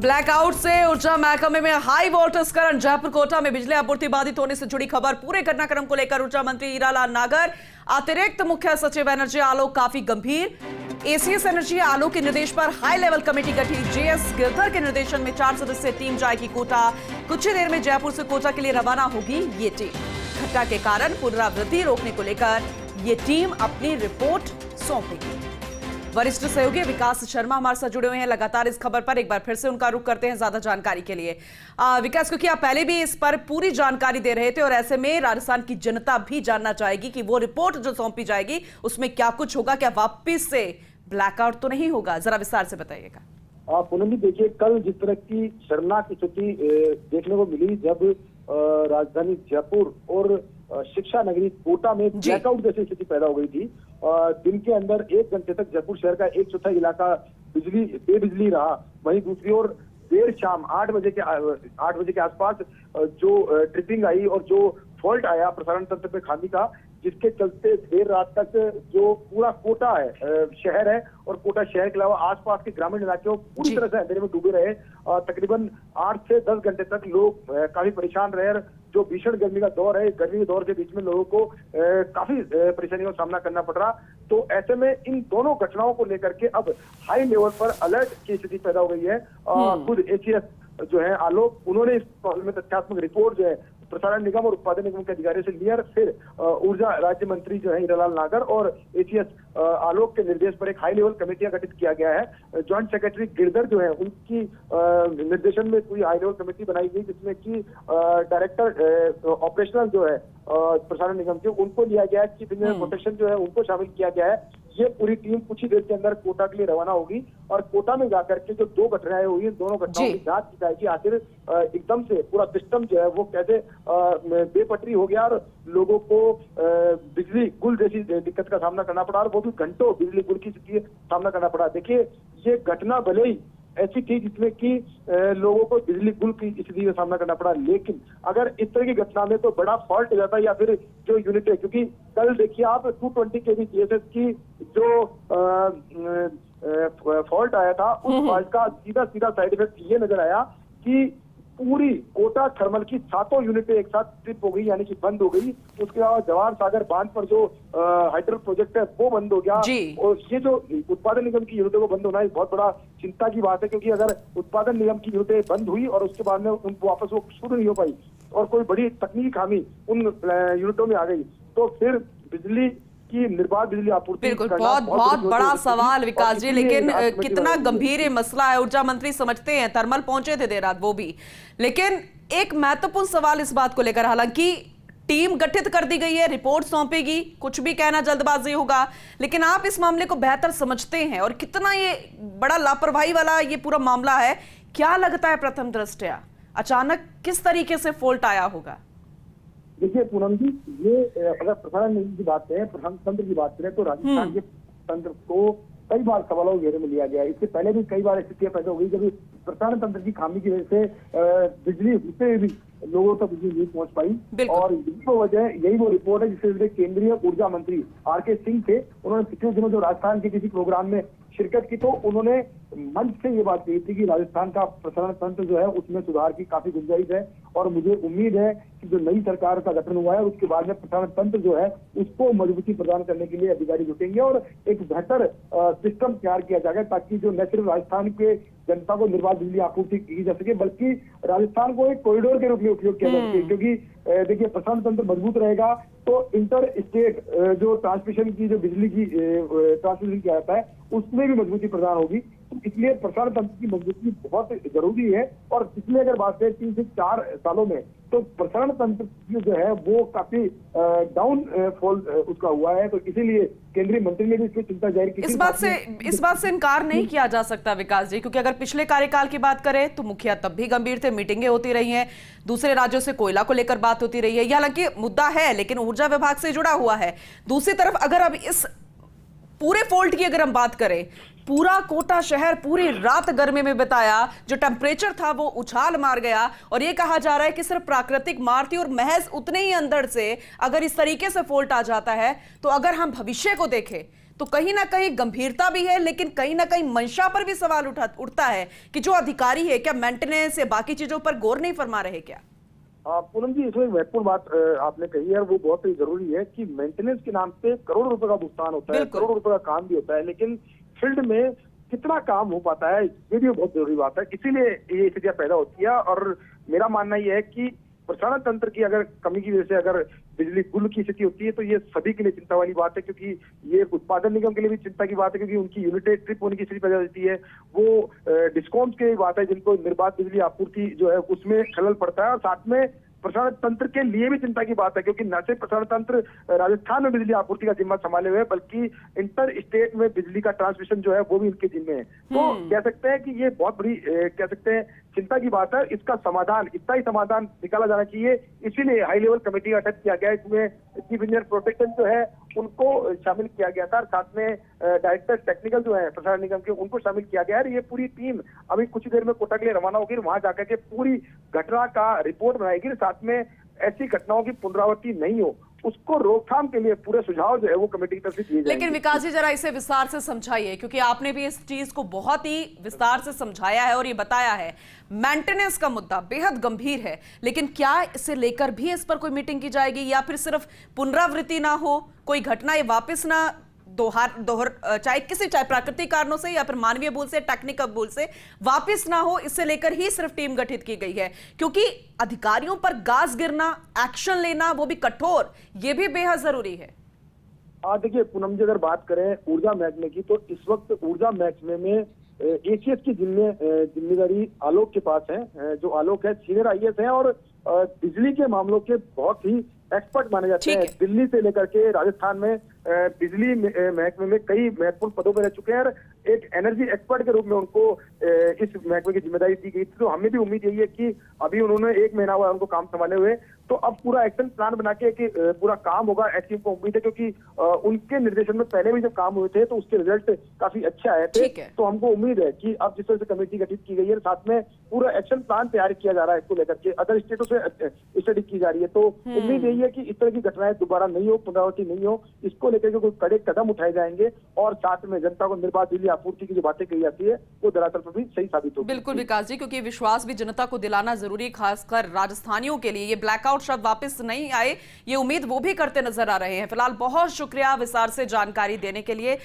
Blackout से ऊर्जा महकमे में high voltage current. Jaipur Kota में बिजली आपूर्ति बाधित होने से जुड़ी खबर। पूरे घटनाक्रम को लेकर ऊर्जा मंत्री हीरालाल नागर, अतिरिक्त मुख्य सचिव एनर्जी आलोक काफी गंभीर। एसीएस एनर्जी आलोक के निर्देश पर हाई लेवल कमेटी गठित। जेएस गिरधर के निर्देशन में 4 सदस्यीय टीम जाएगी कोटा। कुछ ही देर में जयपुर से कोटा के लिए रवाना होगी ये टीम। घटना के कारण पुनरावृत्ति रोकने को लेकर ये टीम अपनी रिपोर्ट सौंपेगी। वरिष्ठ सहयोगी विकास शर्मा हमारे साथ जुड़े हुए हैं लगातार इस खबर पर। एक बार फिर से उनका रुख करते हैं ज्यादा जानकारी के लिए। विकास, क्योंकि आप पहले भी इस पर पूरी जानकारी दे रहे थे और ऐसे में राजस्थान की जनता भी जानना चाहेगी कि वो रिपोर्ट जो सौंपी जाएगी उसमें क्या कुछ होगा, क्या वापिस से ब्लैकआउट तो नहीं होगा? जरा विस्तार से बताइएगा। पूनम जी, देखिए, कल जिस तरह की शर्मनाक स्थिति देखने को मिली जब राजधानी जयपुर और शिक्षा नगरी कोटा में ब्लैकआउट जैसी स्थिति पैदा हो गई थी। दिन के अंदर 1 घंटे तक जयपुर शहर का 1/4 इलाका बेबिजली रहा। वहीं दूसरी ओर देर शाम 8 बजे के आसपास जो ट्रिपिंग आई और जो फॉल्ट आया प्रसारण तंत्र पे खामी का, जिसके चलते देर रात तक जो पूरा कोटा है शहर है और कोटा शहर के अलावा आसपास के ग्रामीण इलाके पूरी तरह से अंधेरे में डूबे रहे। तकरीबन 8 से 10 घंटे तक लोग काफी परेशान रहे। जो भीषण गर्मी का दौर है, गर्मी के दौर के बीच में लोगों को काफी परेशानियों का सामना करना पड़ रहा। तो ऐसे में इन दोनों घटनाओं को लेकर के अब हाई लेवल पर अलर्ट की स्थिति पैदा हो गई है। खुद एसीएस जो है आलोक, उन्होंने इस मामले में तथ्यात्मक रिपोर्ट जो है प्रसारण निगम और उत्पादन निगम के अधिकारियों से लिया। फिर ऊर्जा राज्य मंत्री जो है हीरालाल नागर और एसीएस आलोक के निर्देश पर एक हाई लेवल कमेटियां गठित किया गया है। जॉइंट सेक्रेटरी गिरधर जो है उनकी निर्देशन में पूरी हाई लेवल कमेटी बनाई गई, जिसमें कि डायरेक्टर ऑपरेशनल जो है प्रसारण निगम के, उनको लिया गया है। चीफ इंजीनियर प्रोटेक्शन जो है उनको शामिल किया गया है। ये पूरी टीम कुछ ही देर के अंदर कोटा के लिए रवाना होगी और कोटा में जाकर के जो 2 घटनाएं हुई हैं, दोनों घटनाओं की जांच की जाएगी। आखिर एकदम से पूरा सिस्टम जो है वो कैसे बेपटरी हो गया और लोगों को बिजली गुल जैसी दिक्कत का सामना करना पड़ा, और वो भी घंटों बिजली गुल की स्थिति सामना करना पड़ा। देखिए, ये घटना भले ही ऐसी थी जिसमें कि लोगों को बिजली गुल की स्थिति का सामना करना पड़ा, लेकिन अगर इस तरह की घटना में तो बड़ा फॉल्ट हो जाता या फिर जो यूनिट है, क्योंकि कल देखिए आप 220 kV जीएसएस की जो फॉल्ट आया था, उस फॉल्ट का सीधा साइड इफेक्ट ये नजर आया कि पूरी कोटा थर्मल की 7 यूनिटें एक साथ ट्रिप हो गई, यानी कि बंद हो गई। उसके अलावा जवाहर सागर बांध पर जो हाइड्रो प्रोजेक्ट है वो बंद हो गया। और ये जो उत्पादन निगम की यूनिटों को बंद होना एक बहुत बड़ा चिंता की बात है, क्योंकि अगर उत्पादन निगम की यूनिटें बंद हुई और उसके बाद में उनको वापस वो शुरू नहीं हो पाई और कोई बड़ी तकनीकी खामी उन यूनिटों में आ गई, तो फिर बिजली की निर्बाध बिजली आपूर्ति बिल्कुल बहुत बड़ा सवाल विकास जी। लेकिन कितना गंभीर ये मसला है, ऊर्जा मंत्री समझते हैं, थर्मल पहुंचे थे देर रात वो भी। लेकिन एक महत्वपूर्ण सवाल इस बात को लेकर, हालांकि टीम गठित कर दी गई है, रिपोर्ट सौंपेगी, कुछ भी कहना जल्दबाजी होगा, लेकिन आप इस मामले को बेहतर समझते हैं और कितना ये बड़ा लापरवाही वाला ये पूरा मामला है, क्या लगता है प्रथम दृष्टया अचानक किस तरीके से फॉल्ट आया होगा? देखिए पूनम जी, ये अगर प्रसारण निगम की बात करें, प्रसारण तंत्र की बात करें, तो राजस्थान के तंत्र को कई बार सवालों के घेरे में लिया गया। इससे पहले भी कई बार स्थितियां पैदा हो गई जब प्रसारण तंत्र की खामी की वजह से बिजली उससे भी लोगों तक बिजली नहीं पहुंच पाई। और यही वजह, यही वो रिपोर्ट है जिससे केंद्रीय ऊर्जा मंत्री आर.के. सिंह थे। उन्होंने पिछले दिनों जो राजस्थान के किसी प्रोग्राम में शिरकत की, तो उन्होंने मंच से ये बात कही थी कि राजस्थान का प्रसारण तंत्र जो है उसमें सुधार की काफी गुंजाइश है और मुझे उम्मीद है कि जो नई सरकार का गठन हुआ है उसके बाद में प्रसारण तंत्र जो है उसको मजबूती प्रदान करने के लिए अधिकारी जुटेंगे और एक बेहतर सिस्टम तैयार किया जाएगा, ताकि जो न सिर्फ राजस्थान के जनता को निर्बाध बिजली आपूर्ति की जा सके, बल्कि राजस्थान को एक कॉरिडोर के रूप में उपयोग किया जा सके। क्योंकि देखिए, प्रसारण तंत्र मजबूत रहेगा तो इंटर स्टेट जो ट्रांसमिशन की, जो बिजली की ट्रांसमिशन किया जाता है, उसमें भी मजबूती प्रदान होगी। तो इसलिए प्रसारण तंत्र की मजबूती बहुत जरूरी है। और पिछले अगर बात करें 3 से 4 सालों में, तो प्रसारण तंत्र जो है वो काफी डाउन फॉल उसका हुआ है। तो इसीलिए केंद्रीय मंत्री ने भी इसकी चिंता जाहिर की। इस बात से इनकार नहीं किया जा सकता विकास जी, क्योंकि अगर पिछले कार्यकाल की बात करें तो मुखिया तब भी गंभीर थे, मीटिंगें होती रही हैं, दूसरे राज्यों से कोयला को लेकर बात होती रही है। ये हालांकि मुद्दा है लेकिन ऊर्जा विभाग से जुड़ा हुआ है। दूसरी तरफ अगर अब इस पूरे फॉल्ट की अगर हम बात करें, पूरा कोटा शहर पूरी रात गर्मी में बिताया, जो टेम्परेचर था वो उछाल मार गया, और ये कहा जा रहा है कि सिर्फ प्राकृतिक मार थी और महज उतने ही अंदर से अगर इस तरीके से फॉल्ट आ जाता है, तो अगर हम भविष्य को देखें तो कहीं ना कहीं गंभीरता भी है, लेकिन कहीं ना कहीं मंशा पर भी सवाल उठता है कि जो अधिकारी है क्या मेंटेनेंस या बाकी चीजों पर गौर नहीं फरमा रहे क्या? पूनम जी, इसमें एक महत्वपूर्ण बात आपने कही है और वो बहुत ही जरूरी है कि मेंटेनेंस के नाम पे करोड़ों रुपए का भुगतान होता है, करोड़ों रुपए का काम भी होता है, लेकिन फील्ड में कितना काम हो पाता है ये भी बहुत जरूरी बात है। इसीलिए ये स्थितियां पैदा होती है और मेरा मानना यह है कि प्रसारण तंत्र की अगर कमी की वजह से अगर बिजली गुल की स्थिति होती है तो ये सभी के लिए चिंता वाली बात है, क्योंकि ये उत्पादन निगम के लिए भी चिंता की बात है, क्योंकि उनकी यूनिटेड ट्रिप होने की स्थिति पैदा होती है। वो डिस्कॉम्स की बात है जिनको निर्बाध बिजली आपूर्ति जो है उसमें खलल पड़ता है, और साथ में प्रसारण तंत्र के लिए भी चिंता की बात है, क्योंकि न सिर्फ प्रसारण तंत्र राजस्थान में बिजली आपूर्ति का जिम्मा संभाले हुए, बल्कि इंटर स्टेट में बिजली का ट्रांसमिशन जो है वो भी उनके जिम्मे है। तो कह सकते हैं कि ये बहुत बड़ी कह सकते हैं चिंता की बात है। इसका समाधान, इतना ही समाधान निकाला जाना चाहिए, इसीलिए हाई लेवल कमेटी का गठन किया गया। इसमें चीफ इंजीनियर प्रोटेक्शन जो है उनको शामिल किया गया था, साथ में डायरेक्टर टेक्निकल जो है प्रसारण निगम के उनको शामिल किया गया है। ये पूरी टीम अभी कुछ देर में कोटा के लिए रवाना होगी, वहां जाकर के पूरी घटना का रिपोर्ट बनाएगी, साथ में ऐसी घटनाओं की पुनरावृत्ति नहीं हो उसको रोकथाम के लिए पूरे सुझाव जो है वो कमेटी की तरफ से दिए जाएंगे। लेकिन विकास जी जरा इसे विस्तार से समझाइए, क्योंकि आपने भी इस चीज को बहुत ही विस्तार से समझाया है और ये बताया है मेंटेनेंस का मुद्दा बेहद गंभीर है, लेकिन क्या इसे लेकर भी इस पर कोई मीटिंग की जाएगी या फिर सिर्फ पुनरावृत्ति ना हो, कोई घटना ये वापस ना चाहे प्राकृतिक कारणों से या फिर मानवीय भूल से, टेक्निकल भूल से वापस ना हो, इससे लेकर ही सिर्फ टीम गठित की गई है? क्योंकि अधिकारियों पर गाज गिरना, एक्शन लेना, वो भी कठोर, ये भी बेहद जरूरी है। देखिए पूनम जी, अगर बात करें ऊर्जा महकमे की तो इस वक्त ऊर्जा महकमे में एसीएस की जिम्मेदारी आलोक के पास है। जो आलोक है सीनियर आईएएस है और बिजली के मामलों के बहुत ही एक्सपर्ट माने जाते हैं। दिल्ली से लेकर के राजस्थान में बिजली महकमे में कई महत्वपूर्ण पदों पर रह चुके हैं और एक एनर्जी एक्सपर्ट के रूप में उनको इस महकमे की जिम्मेदारी दी गई थी। तो हमें भी उम्मीद यही है कि अभी उन्होंने 1 महीना हुआ उनको काम संभाले हुए, तो अब पूरा एक्शन प्लान बना के कि पूरा काम होगा, ऐसी उनको उम्मीद है, क्योंकि उनके निर्देशन में पहले भी जब काम हुए थे तो उसके रिजल्ट काफी अच्छे आए थे। तो हमको उम्मीद है कि अब जिस तरह से कमेटी गठित की गई है, साथ में पूरा एक्शन प्लान तैयार किया जा रहा है इसको लेकर के, अदर स्टेटों से स्टडी की जा रही है। तो उम्मीद यही है कि इस तरह की घटनाएं दोबारा नहीं हो, पुनरावृत्ति नहीं हो, इसको लेकर के कोई कड़े कदम उठाए जाएंगे और साथ में जनता को निर्बाध बिजली आपूर्ति की जो बातें कही जाती है वो धरातल पर भी सही साबित होगी। बिल्कुल विकास जी, क्योंकि विश्वास भी जनता को दिलाना जरूरी, खासकर राजस्थानियों के लिए। ये ब्लैकआउट शब्द वापस नहीं आए, ये उम्मीद वो भी करते नजर आ रहे हैं। फिलहाल बहुत शुक्रिया विस्तार से जानकारी देने के लिए।